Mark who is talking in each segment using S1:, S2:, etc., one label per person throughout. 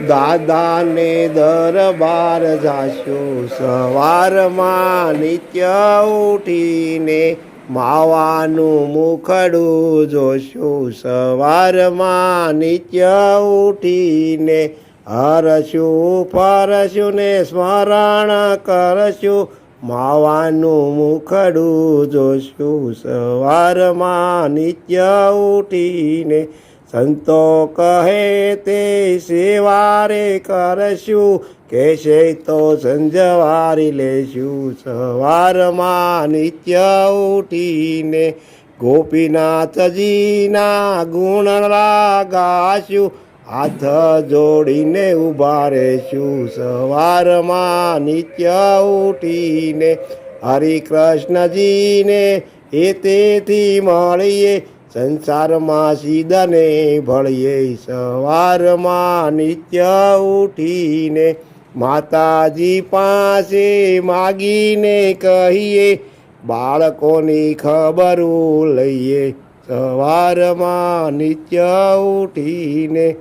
S1: દાદાને દરબાર જાશું સવારમાં નિત્ય ઉઠીને માવાનું મુખડું જોશું સવારમાં નિત્ય ઉઠીને હરશું ફરશું ને સ્મરણ કરશું માવાનું મુખડું જોશું સવારમાં નિત્ય ઉઠીને સંતો કહે તે સેવારે કરશું કહેશે તો સંજવારી લેશું સવારમાં નિત્ય ઉઠીને ગોપીનાથજીના ગુણ ગાશું હાથ જોડીને ઊભા રહેશું સવારમાં નિત્ય ઉઠીને હરિકૃષ્ણજીને એ તેથી મળીએ સંસારમાં સીધાને ભળીએ સવારમાં નિત્ય ઉઠીને માતાજી પાસે માગીને કહીએ બાળકોની ખબરું લઈએ સવારમાં નિત્ય ઉઠીને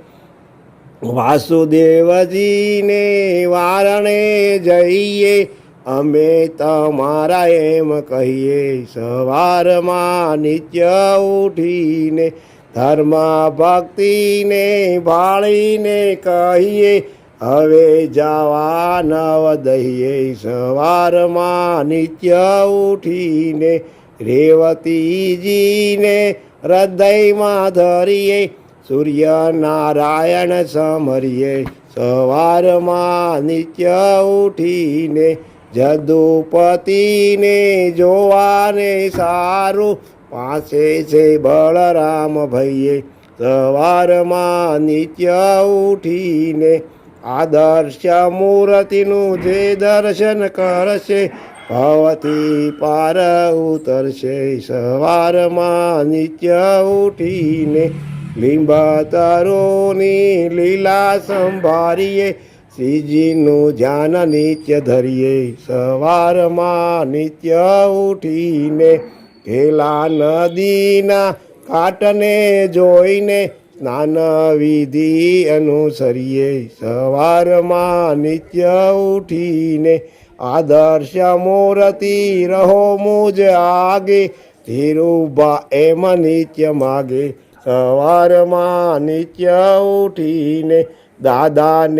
S1: વાસુદેવજીને વારણે જઈએ અમે તમારા એમ કહીએ સવારમાં નિત્ય ઉઠીને ધર્મ ભક્તિને ભાળીને કહીએ હવે જવા નવ દઈએ સવારમાં નિત્ય ઉઠીને રેવતીજીને હૃદયમાં ધરીએ સૂર્યનારાયણ સમરીએ સવારમાં નિત્ય ઉઠીને જદુપતિને જોવાને સારું પાસે છે બળરામ ભઈએ સવારમાં નિત્ય ઉઠીને આદર્શ મૂર્તિનું જે દર્શન કરશે ભવથી પાર ઉતરશે સવારમાં નિત્ય ઉઠીને લીંબતરોની લીલા સંભાળીએ શ્રીજીનું ધ્યાન નિત્ય ધરીએ સવારમાં નિત્ય ઉઠીને ઘેલા નદીના કાંઠને જોઈને સ્નાન વિધિ અનુસરીએ સવારમાં નિત્ય ઉઠીને આદર્શ મૂર્તિ રહો મુજ આગે ધીરુભા એમ નિત્ય માગે સવારમાં નિત્ય ઉઠીને દાદાને